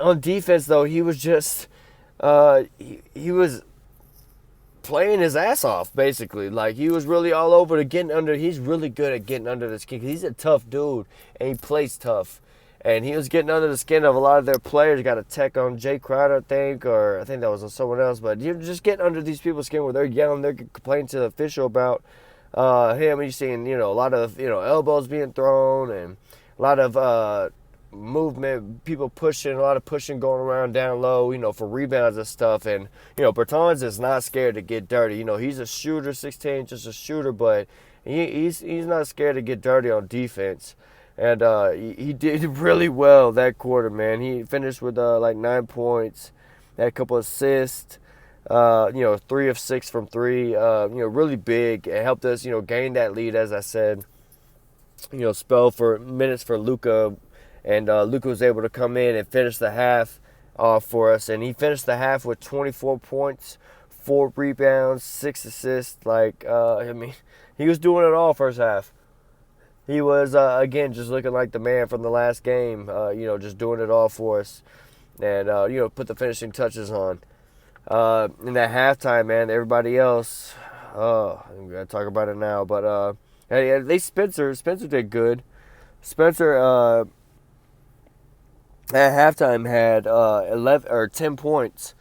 On defense, though, he was just he was playing his ass off, basically. Like, he was really all over to getting under. He's really good at getting under the skin. He's a tough dude, and he plays tough. And he was getting under the skin of a lot of their players. Got a tech on Jay Crowder, I think, or I think that was on someone else. But you're just getting under these people's skin where they're yelling, they're complaining to the official about him. You're seeing, a lot of, elbows being thrown and a lot of movement, people pushing, a lot of pushing going around down low, for rebounds and stuff. And, Bertans is not scared to get dirty. He's a shooter, 16, just a shooter, but he's not scared to get dirty on defense. And he did really well that quarter, man. He finished with like 9 points, had a couple assists, 3 of 6 from 3, really big. It helped us, gain that lead, as I said, spell for minutes for Luka. And Luka was able to come in and finish the half for us. And he finished the half with 24 points, 4 rebounds, 6 assists. He was doing it all first half. He was, again, just looking like the man from the last game, just doing it all for us. And, put the finishing touches on. In that halftime, man, everybody else, I'm going to talk about it now. But at least Spencer did good. Spencer, at halftime had 11 or 10 points.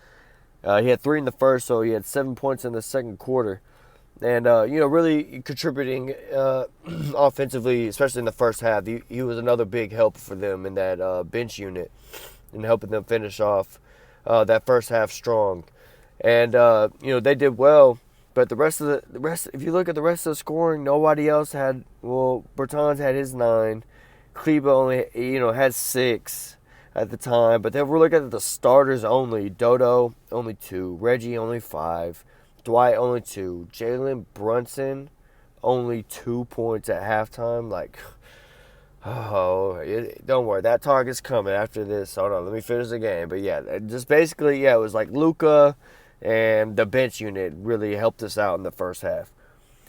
He had 3 in the first, so he had 7 points in the second quarter. And, really contributing offensively, especially in the first half. He was another big help for them in that bench unit and helping them finish off that first half strong. And, they did well. But the rest, if you look at the rest of the scoring, nobody else had, Bertans had his 9. Kleba only, had 6 at the time. But then we're looking at the starters only. Dodo, only 2. Reggie, only 5. Dwight, only 2. Jalen Brunson, only 2 points at halftime. Don't worry. That target's coming after this. Hold on. Let me finish the game. But, yeah, just basically, it was like Luka and the bench unit really helped us out in the first half.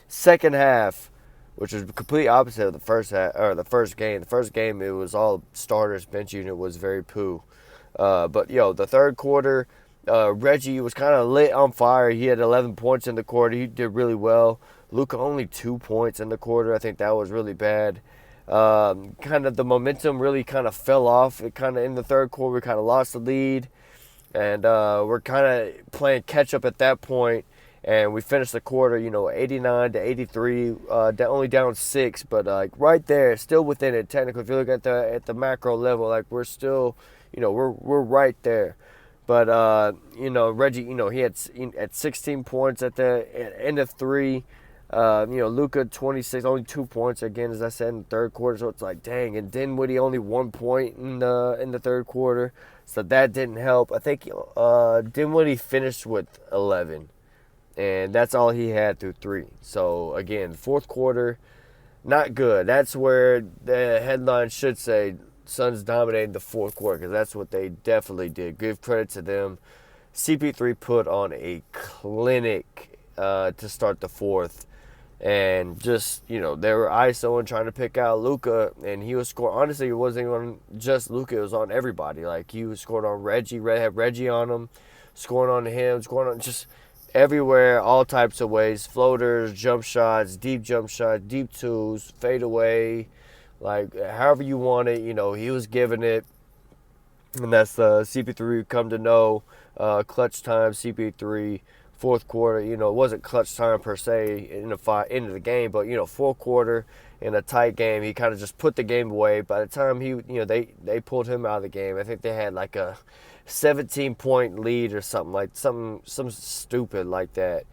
Second half, which was the complete opposite of the first half, or the first game. The first game, it was all starters. Bench unit was very poo. But, the third quarter, Reggie was kind of lit on fire. He had 11 points in the quarter. He did really well. Luka only 2 points in the quarter. I think that was really bad. Kind of the momentum really kind of fell off. It kind of in the third quarter, we kind of lost the lead. And we're kind of playing catch up at that point. And we finished the quarter, 89 to 83, only down 6, but right there, still within it. Technically, if you look at the macro level, we're still, we're right there. But Reggie, he had 16 points at the end of 3. Luka 26, only 2 points again, as I said, in the third quarter. So it's like, dang. And Dinwiddie only 1 point in the third quarter, so that didn't help. I think Dinwiddie finished with 11. And that's all he had through 3. So, again, fourth quarter, not good. That's where the headline should say Suns dominated the fourth quarter, because that's what they definitely did. Give credit to them. CP3 put on a clinic to start the fourth. And just, they were ISOing, trying to pick out Luka, and he was scoring. Honestly, it wasn't even on just Luka. It was on everybody. He was scoring on Reggie, had Reggie on him, scoring on him, scoring on just everywhere, all types of ways. Floaters, jump shots, deep twos, fade away, however you want it, he was giving it. And that's CP3 come to know. Clutch time, CP3, fourth quarter, it wasn't clutch time per se in the end of the game, but, fourth quarter in a tight game, he kind of just put the game away. By the time they pulled him out of the game, I think they had a 17-point lead or something stupid like that.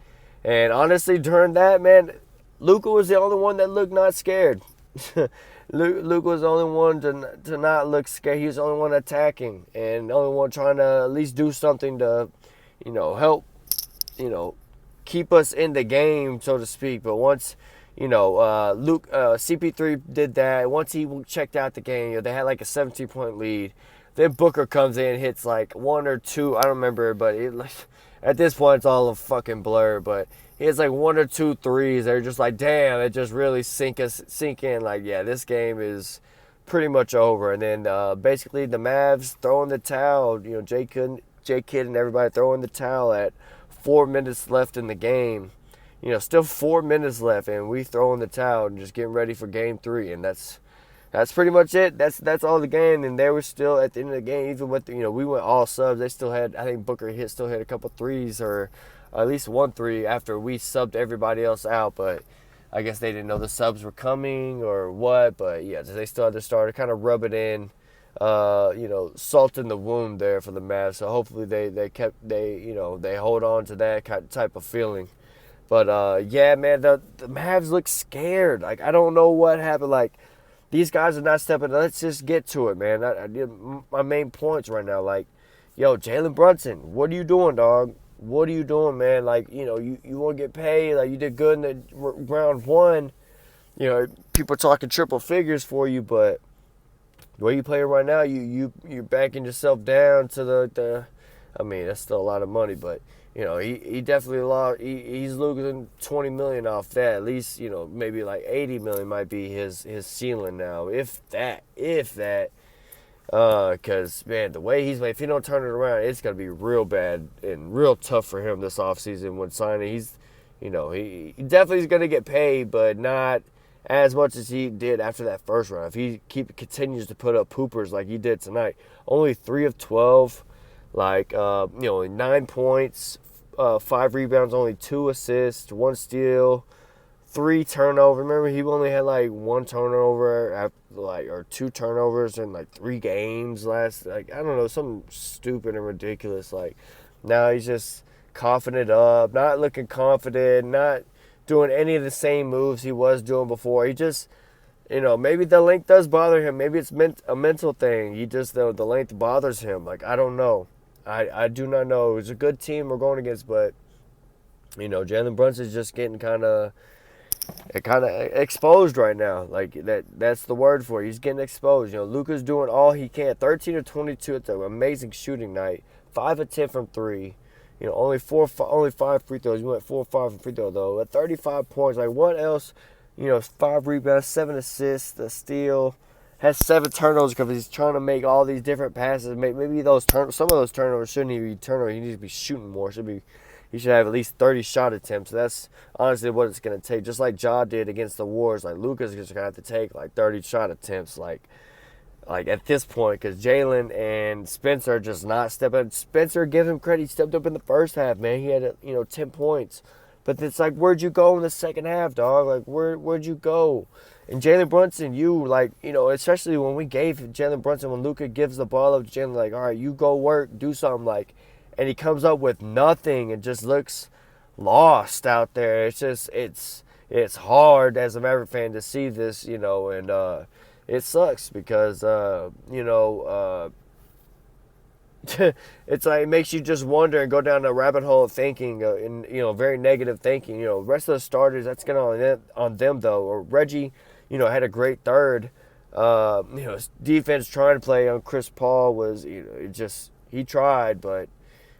And honestly, during that, man, Luka was the only one that looked not scared. Luka was the only one to not look scared. He was the only one attacking and the only one trying to at least do something to, help, keep us in the game, so to speak. But once, CP3 did that. Once he checked out the game, they had a 17-point lead. Then Booker comes in, hits 1 or 2, I don't remember, but at this point it's all a fucking blur. But he hits 1 or 2 threes. They're just damn, it just really sink in. Yeah, this game is pretty much over. And then basically the Mavs throwing the towel. You know, J Kidd and everybody throwing the towel at 4 minutes left in the game. You know, still 4 minutes left, and we throwing the towel and just getting ready for Game 3. And that's pretty much it. That's all the game. And they were still at the end of the game, even with we went all subs. They still had, I think Booker still hit a couple threes, or at least 1 3 after we subbed everybody else out. But I guess they didn't know the subs were coming or what. But yeah, they still had to start kind of rub it in, salt in the wound there for the Mavs. So hopefully they hold on to that type of feeling. But yeah, man, the Mavs look scared. Like, I don't know what happened. Like, these guys are not stepping. Let's just get to it, man. My main points right now. Like, yo, Jalen Brunson, what are you doing, dog? What are you doing, man? Like, you want to get paid. Like, you did good in the round 1. You know, people are talking triple figures for you, but the way you play it right now, you're backing yourself down to the. I mean, that's still a lot of money, but he definitely lost. He's losing $20 million off that. At least maybe like $80 million might be his ceiling now, if that. Because man, the way he's playing, if he don't turn it around, it's gonna be real bad and real tough for him this offseason when signing. He definitely is gonna get paid, but not as much as he did after that first round. If he continues to put up poopers like he did tonight, only 3 of 12. Like, 9 points, 5 rebounds, only 2 assists, 1 steal, 3 turnovers. Remember, he only had like 1 turnover, or 2 turnovers in like 3 games last. Like, I don't know, something stupid and ridiculous. Like, now he's just coughing it up, not looking confident, not doing any of the same moves he was doing before. He just, maybe the length does bother him. Maybe it's a mental thing. The length bothers him. Like, I don't know. I do not know. It's a good team we're going against, but Jalen Brunson's just getting kind of exposed right now. Like, that's the word for it. He's getting exposed. Luka's doing all he can. 13 of 22. It's an amazing shooting night. 5 of 10 from 3. Only 5 free throws. He went 4 or 5 from free throw though. At 35 points. Like, what else? 5 rebounds, 7 assists, a steal. Has 7 turnovers because he's trying to make all these different passes. Maybe some of those turnovers shouldn't even be turnovers. He needs to be shooting more. He should have at least 30 shot attempts. That's honestly what it's going to take. Just like Ja did against the Warriors. Like, Luka's just going to have to take like 30 shot attempts. Like at this point, because Jalen and Spencer are just not stepping. Spencer, give him credit. He stepped up in the first half, man. He had 10 points. But it's like, where'd you go in the second half, dog? Like, where'd you go? And Jalen Brunson, especially when we gave Jalen Brunson, when Luka gives the ball up to Jalen, like, all right, you go work, do something, like, and he comes up with nothing and just looks lost out there. It's just, it's hard as a Maverick fan to see this, and it sucks because, it's like, it makes you just wonder and go down a rabbit hole of thinking, and very negative thinking. Rest of the starters, that's gonna on them though. Or Reggie, had a great third. His defense trying to play on Chris Paul was, he tried, but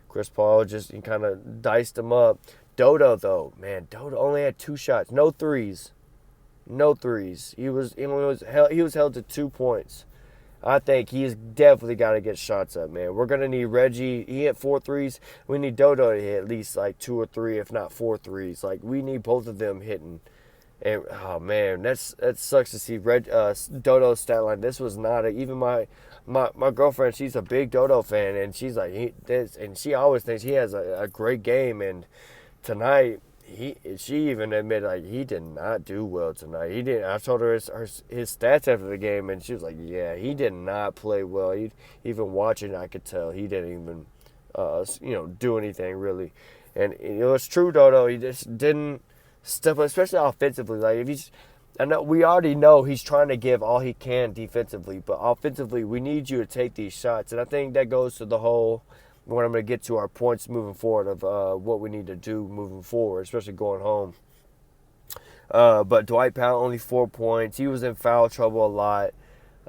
Chris Paul just kind of diced him up. Dodo though, man, Dodo only had 2 shots, no threes. He was held to 2 points. I think he's definitely got to get shots up, man. We're going to need Reggie. He hit 4 threes. We need Dodo to hit at least like 2 or 3, if not 4 threes. Like, we need both of them hitting. And, oh, man, that sucks to see Dodo's stat line. This was not even my girlfriend, she's a big Dodo fan, and she's like, and she always thinks he has a great game. And tonight, she even admitted, like, he did not do well tonight. He didn't. I told her his stats after the game, and she was like, yeah, he did not play well. Even watching, I could tell he didn't even, do anything really. And it's true, Dodo. He just didn't step up, especially offensively. Like, we already know he's trying to give all he can defensively, but offensively, we need you to take these shots. And I think that goes to the whole, when I'm going to get to our points moving forward of what we need to do moving forward, especially going home. But Dwight Powell, only 4 points. He was in foul trouble a lot.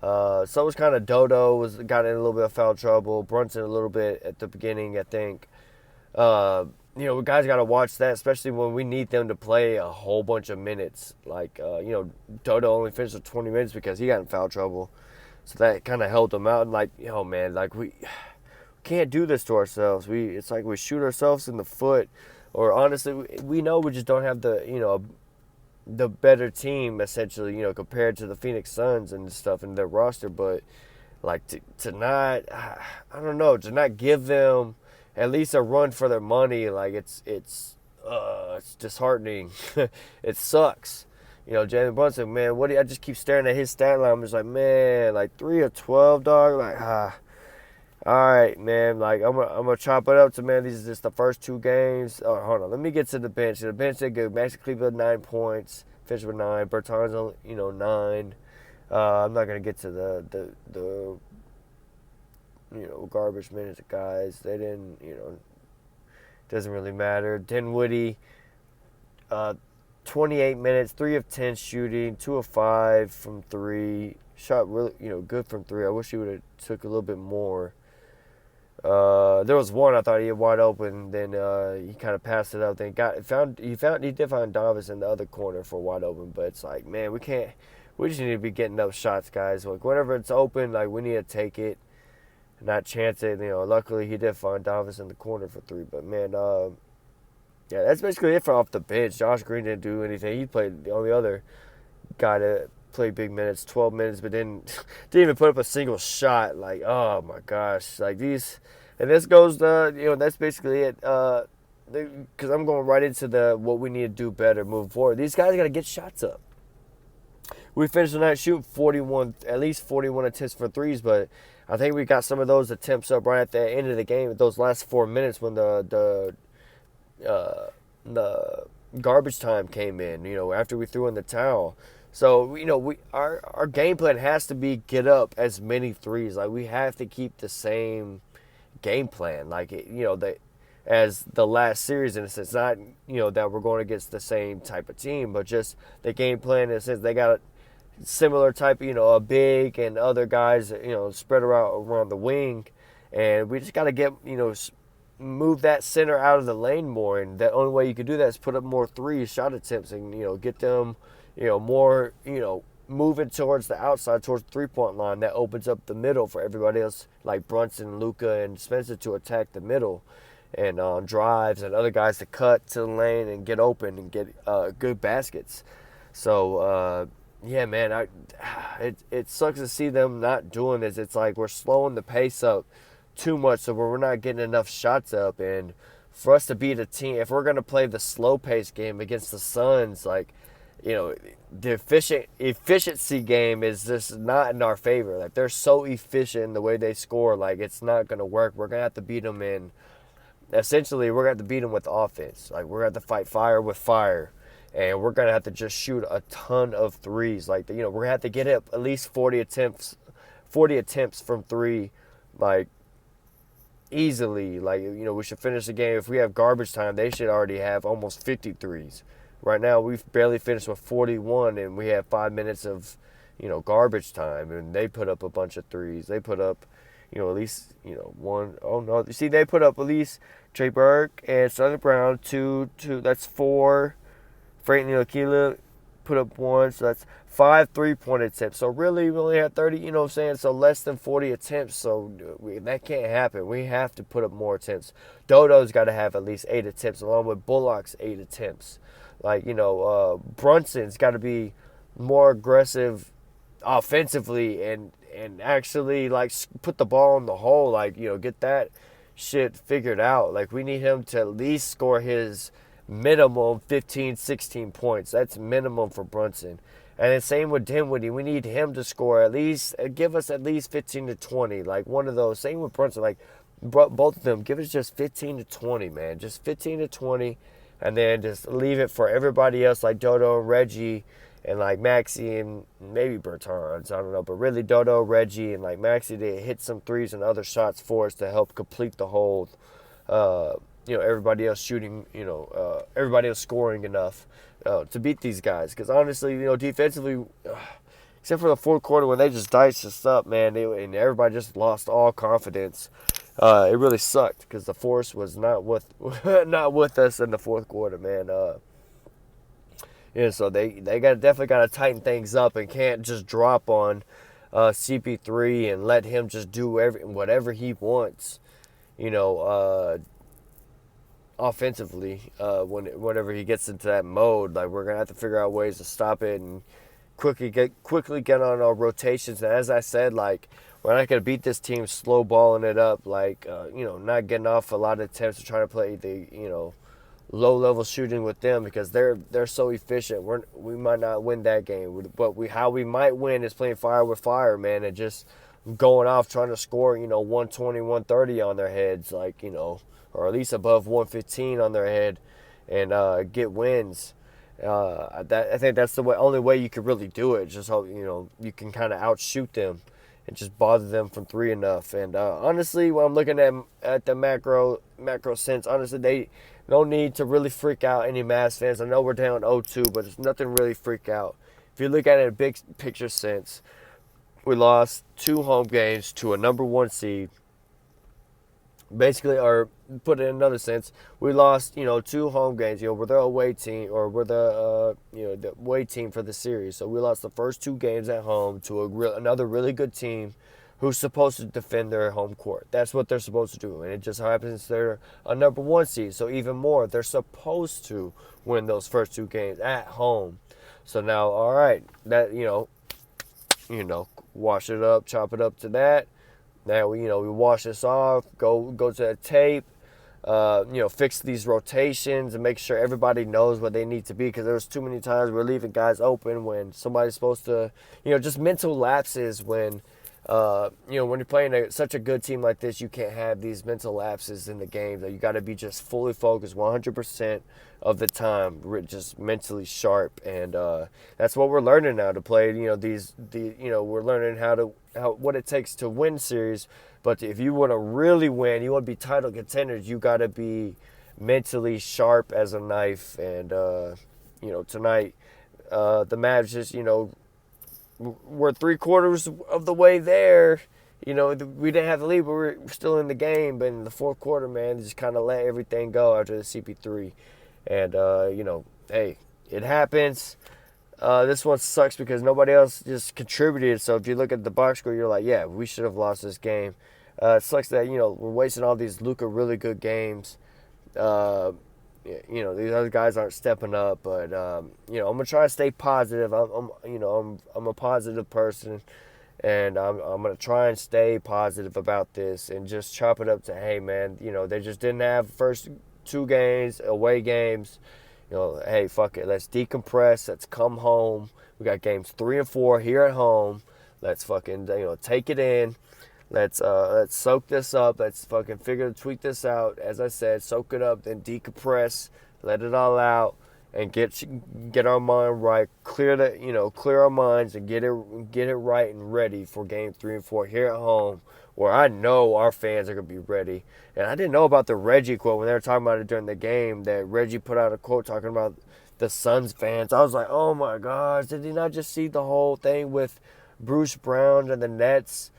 So was kind of Dodo, got in a little bit of foul trouble. Brunson a little bit at the beginning, I think. guys got to watch that, especially when we need them to play a whole bunch of minutes. Like, Dodo only finished with 20 minutes because he got in foul trouble. So that kind of helped him out. And, like, man, like, we can't do this to ourselves. It's like we shoot ourselves in the foot. Or, honestly, we know we just don't have the better team, essentially, compared to the Phoenix Suns and stuff in their roster. But, like, to not, I don't know, to not give them at least a run for their money, like, it's disheartening. It sucks. Jalen Brunson, man, I just keep staring at his stat line. I'm just like, man, like 3 of 12, dog. Like, all right, man. Like, I'm gonna chop it up to, man, these are just the first 2 games. Oh, hold on. Let me get to the bench. The bench did good. Max Cleveland 9 points. Finished with 9. Bertans only, 9. I'm not gonna get to the garbage minutes guys. They didn't, doesn't really matter. Dinwiddie, 28 minutes, 3 of 10 shooting, 2 of 5 from 3. Shot really, good from 3. I wish he would have took a little bit more. There was one I thought he had wide open. Then he kind of passed it up. Then he did find Davis in the other corner for wide open. But it's like, man, we can't. We just need to be getting up shots, guys. Like, whenever it's open, like, we need to take it, not chance it. Luckily he did find Davis in the corner for 3. But man, yeah, that's basically it for off the bench. Josh Green didn't do anything. He played the only other guy to play big minutes, 12 minutes, but didn't even put up a single shot. Like, oh my gosh, like these, and this goes to, that's basically it. Because I'm going right into what we need to do better moving forward. These guys got to get shots up. We finished the night shooting at least 41 attempts for threes, but I think we got some of those attempts up right at the end of the game, those last 4 minutes when the garbage time came in, after we threw in the towel. So, our game plan has to be get up as many threes. Like, we have to keep the same game plan. Like, as the last series, in a sense, not, that we're going against the same type of team, but just the game plan in a sense, they got similar type, a big and other guys, spread around the wing. And we just got to get, move that center out of the lane more. And the only way you can do that is put up more shot attempts and, get them, more, moving towards the outside, towards the three-point line. That opens up the middle for everybody else, like Brunson, Luka, and Spencer, to attack the middle and drives, and other guys to cut to the lane and get open and get good baskets. So, yeah, man, it sucks to see them not doing this. It's like we're slowing the pace up too much, so we're not getting enough shots up. And for us to beat a team, if we're going to play the slow pace game against the Suns, like, the efficiency game is just not in our favor. Like, they're so efficient in the way they score. Like, it's not going to work. We're going to have to beat them essentially, we're going to have to beat them with offense. Like, we're going to have to fight fire with fire. And we're going to have to just shoot a ton of threes. Like, we're going to have to get up at least 40 attempts from 3, like, easily. Like, we should finish the game. If we have garbage time, they should already have almost 50 threes. Right now, we've barely finished with 41, and we have 5 minutes of, garbage time. And they put up a bunch of threes. They put up, at least, one. Oh, no. You see, they put up at least Trey Burke and Sonny Brown, 2. That's 4. Frank Ntilikina put up 1, so that's 5 3-point attempts. So really, we only had 30, so less than 40 attempts. So that can't happen. We have to put up more attempts. Dodo's got to have at least 8 attempts, along with Bullock's 8 attempts. Like, Brunson's got to be more aggressive offensively and actually, like, put the ball in the hole. Like, get that shit figured out. Like, we need him to at least score his minimum 15, 16 points. That's minimum for Brunson. And then same with Dinwiddie. We need him to score give us at least 15 to 20. Like, one of those. Same with Brunson. Like, both of them, give us just 15 to 20, man. Just 15 to 20. And then just leave it for everybody else, like Dodo and Reggie and, like, Maxey and maybe Bertans. I don't know. But really, Dodo, Reggie, and, like, Maxey, they hit some threes and other shots for us to help complete the whole, everybody else shooting, everybody else scoring enough to beat these guys. Because honestly, defensively, except for the fourth quarter when they just diced us up, man, and everybody just lost all confidence. It really sucked because the force was not with not with us in the fourth quarter, man. So they definitely got to tighten things up and can't just drop on CP3 and let him just do whatever he wants. You know, offensively, whenever he gets into that mode, like we're gonna have to figure out ways to stop it and quickly get on our rotations. And as I said, like we're not gonna beat this team slow balling it up, like not getting off a lot of attempts to try to play the low level shooting with them because they're so efficient. We might not win that game, but how we might win is playing fire with fire, man, and just going off trying to score 120, 130 on their heads, like or at least above 115 on their head, and get wins. I think that's the only way you could really do it. Just hope you can kind of outshoot them and just bother them from three enough. And honestly, when I'm looking at the macro sense, honestly, they no need to really freak out any Mavs fans. I know we're down 0-2, but there's nothing really freak out. If you look at it in a big picture sense, we lost 2 home games to a number 1 seed. Basically, or put it in another sense, we lost 2 home games. We're the away team, or we're the the away team for the series. So we lost the first 2 games at home to another really good team, who's supposed to defend their home court. That's what they're supposed to do, and it just happens they're a number 1 seed. So even more, they're supposed to win those first 2 games at home. So now, all right, that wash it up, chop it up to that. Now we wash this off, go to the tape, fix these rotations and make sure everybody knows what they need to be, because there's too many times we're leaving guys open when somebody's supposed to, just mental lapses when when you're playing such a good team like this, you can't have these mental lapses in the game. That you got to be just fully focused 100% of the time, just mentally sharp, and that's what we're learning now to play. We're learning what it takes to win series. But if you want to really win, you want to be title contenders, you got to be mentally sharp as a knife. And tonight, the Mavs just we're 3/4 of the way there. We didn't have the lead, but we're still in the game. But in the fourth quarter, man, just kind of let everything go after the CP3. And, hey, it happens. This one sucks because nobody else just contributed. So if you look at the box score, you're like, yeah, we should have lost this game. It sucks that, we're wasting all these Luka really good games. These other guys aren't stepping up, but I'm gonna try to stay positive. I'm a positive person, and I'm gonna try and stay positive about this and just chop it up to, hey man, they just didn't have first 2 games, away games. Hey, fuck it, let's decompress, let's come home. We got games 3 and 4 here at home. Let's fucking take it in. Let's soak this up. Let's fucking tweak this out. As I said, soak it up, then decompress, let it all out, and get our mind right. Clear our minds and get it right and ready for game 3 and 4 here at home, where I know our fans are gonna be ready. And I didn't know about the Reggie quote when they were talking about it during the game. That Reggie put out a quote talking about the Suns fans. I was like, oh my gosh, did he not just see the whole thing with Bruce Brown and the Nets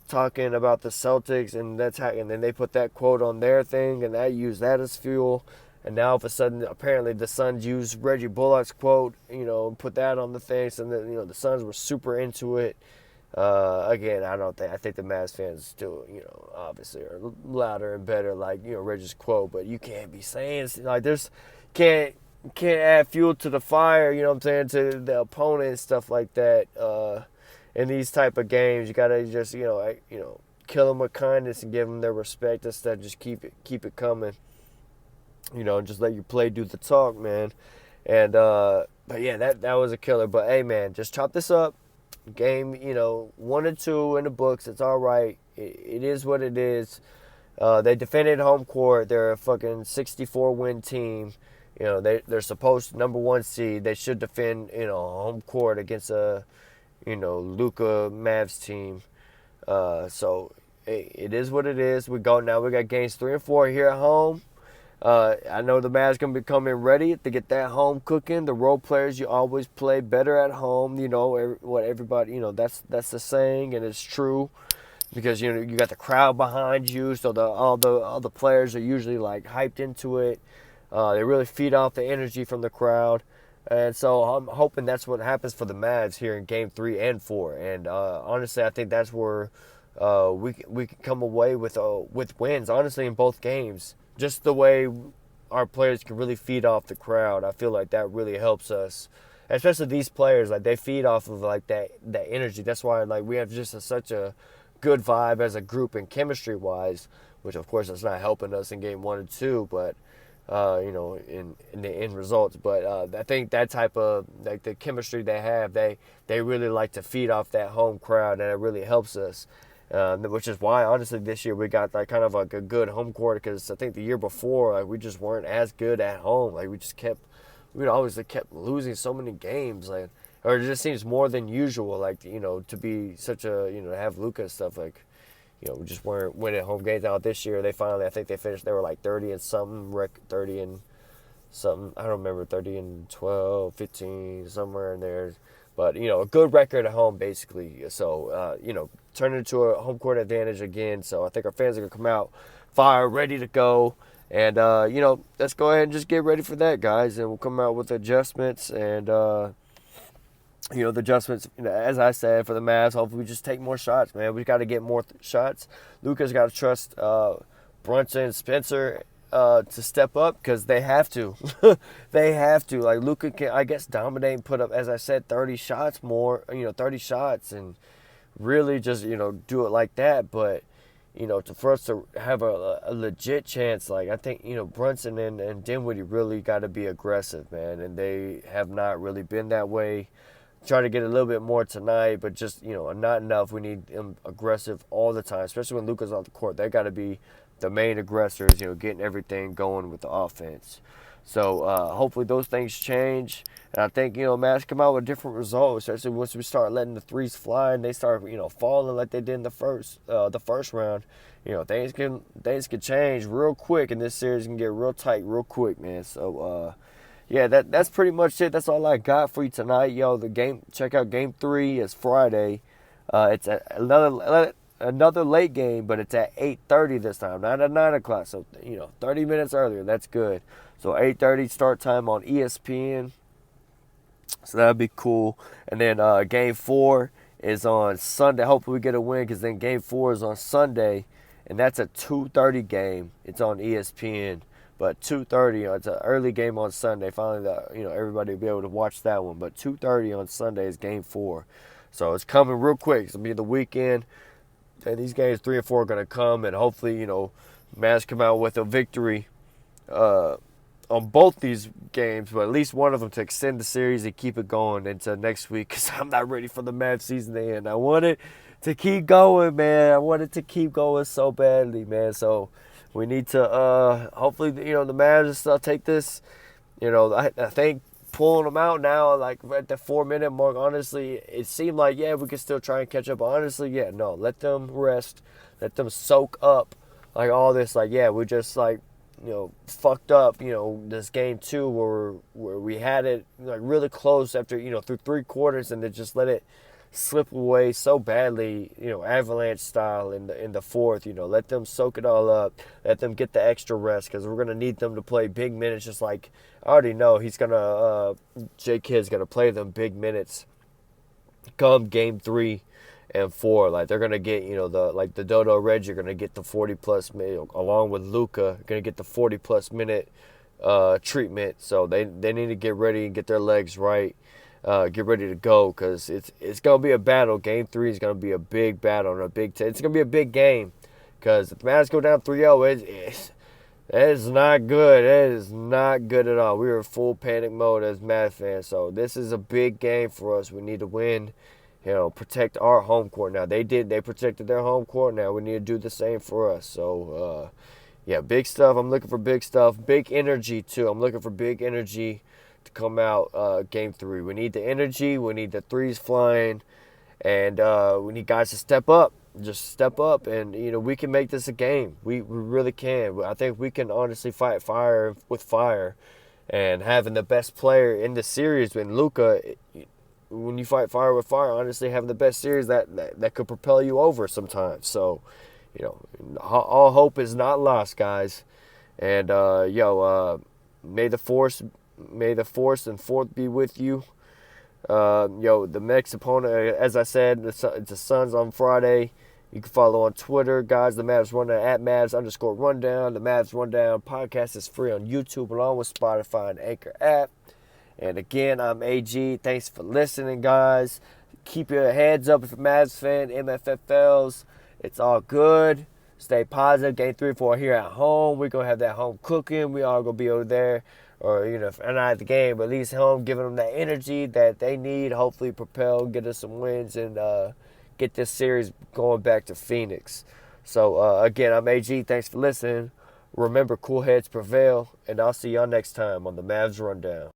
talking about the Celtics, and then they put that quote on their thing, and I used that as fuel. And now all of a sudden, apparently the Suns used Reggie Bullock's quote, and put that on the thing. So the Suns were super into it. Again, I think the Mavs fans still, obviously are louder and better, like Reggie's quote. But you can't be saying like can't add fuel to the fire. You know what I'm saying, to the opponent and stuff like that. In these type of games, you gotta just kill them with kindness and give them their respect instead of just keep it coming. And just let your play do the talk, man. And but yeah, that was a killer. But hey, man, just chop this up. Game 1 and 2 in the books. It's all right. It is what it is. They defended home court. They're a fucking 64 win team. They're supposed to number 1 seed. They should defend home court against a Luka Mavs team. So hey, it is what it is. We got games 3 and 4 here at home. I know the Mavs gonna be coming ready to get that home cooking. The role players, you always play better at home. What everybody, that's the saying, and it's true. because you got the crowd behind you, so all the players are usually like hyped into it. They really feed off the energy from the crowd, and so I'm hoping that's what happens for the Mavs here in Game 3 and 4. And honestly, I think that's where we can come away with wins. Honestly, in both games, just the way our players can really feed off the crowd. I feel like that really helps us, especially these players. Like they feed off of like that energy. That's why like we have just such a good vibe as a group and chemistry wise, which of course is not helping us in game 1 and 2, but in the end results. But I think that type of like the chemistry they have, they really like to feed off that home crowd, and it really helps us. Which is why honestly this year we got like kind of like a good home court, because I think the year before like we just weren't as good at home. Like we always kept losing so many games, like, or it just seems more than usual. Like to be such a to have Luka and stuff, like we just weren't winning home games. Now this year they finally, I think they finished, they were like 30 and something, 30 and something, I don't remember, 30 and 12, 15, somewhere in there. But a good record at home basically. So turn it into a home court advantage again. So I think our fans are gonna come out fire, ready to go. And let's go ahead and just get ready for that, guys. And we'll come out with adjustments. And the adjustments, as I said, for the Mavs, hopefully we just take more shots, man. We got to get more shots. Luka's got to trust Brunson and Spencer to step up, because they have to. They have to. Like Luka can, I guess, dominate and put up, as I said, 30 shots more. 30 shots, and really just do it like that. But for us to have a legit chance, like I think Brunson and Dinwiddie really got to be aggressive, man, and they have not really been that way. Try to get a little bit more tonight, but just not enough. We need them aggressive all the time, especially when Luka's off the court. They got to be the main aggressors, getting everything going with the offense. So hopefully those things change, and I think Mavs come out with different results, especially once we start letting the threes fly and they start falling like they did in the first round. Things can change real quick, and this series can get real tight real quick, man. So. Yeah, that's pretty much it. That's all I got for you tonight, the game. Check out Game 3. It's Friday. It's another late game, but it's at 8:30 this time, not at 9 o'clock. So 30 minutes earlier. That's good. So 8:30 start time on ESPN. So that'd be cool. And then Game 4 is on Sunday. Hopefully we get a win, because then Game 4 is on Sunday, and that's a 2:30 game. It's on ESPN. But 2:30, it's an early game on Sunday. Finally, everybody will be able to watch that one. But 2:30 on Sunday is Game 4, so it's coming real quick. It's gonna be the weekend, and these games 3 and 4 are gonna come, and hopefully, Mavs come out with a victory on both these games, but at least one of them to extend the series and keep it going into next week. Because I'm not ready for the Mavs season to end. I want it to keep going, man. I want it to keep going so badly, man. So. We need to hopefully the Mavs and stuff take this. I think pulling them out now, like at the 4-minute mark. Honestly, it seemed like we could still try and catch up. But honestly, no. Let them rest. Let them soak up like all this. Like we just like fucked up. This game 2 where we had it like really close after through 3 quarters, and then just let it slip away so badly, Avalanche style in the fourth. Let them soak it all up. Let them get the extra rest, because we're gonna need them to play big minutes. Just like I already know J Kidd's gonna play them big minutes come Game 3 and 4. Like they're gonna get the Dodo Reds are gonna get the 40+ minute, along with Luka, gonna get the 40+ minute treatment. So they need to get ready and get their legs right. Get ready to go, because it's going to be a battle. Game 3 is going to be a big battle, and it's going to be a big game, because if the Mavs go down 3-0, it is not good. It is not good at all. We are in full panic mode as Mavs fans, so this is a big game for us. We need to win, protect our home court. Now, they protected their home court. Now, we need to do the same for us. So, big stuff. I'm looking for big stuff. Big energy, too. I'm looking for big energy to come out Game 3. We need the energy. We need the threes flying, and we need guys to step up. Just step up, and we can make this a game. We really can. I think we can honestly fight fire with fire, and having the best player in the series with Luka, when you fight fire with fire, honestly, having the best series that could propel you over sometimes. So, all hope is not lost, guys. And may the force and fourth be with you. The next opponent, as I said, it's the Suns on Friday. You can follow on Twitter, guys, the Mavs Rundown, at Mavs_Rundown. The Mavs Rundown podcast is free on YouTube along with Spotify and Anchor app. And again, I'm AG. Thanks for listening, guys. Keep your heads up if you're a Mavs fan, MFFLs. It's all good. Stay positive. Game 3 4 here at home. We're going to have that home cooking. We all going to be over there. Or, if I'm not at the game, but at least home, giving them that energy that they need. Hopefully propel, get us some wins, and get this series going back to Phoenix. So, again, I'm AG. Thanks for listening. Remember, cool heads prevail. And I'll see y'all next time on the Mavs Rundown.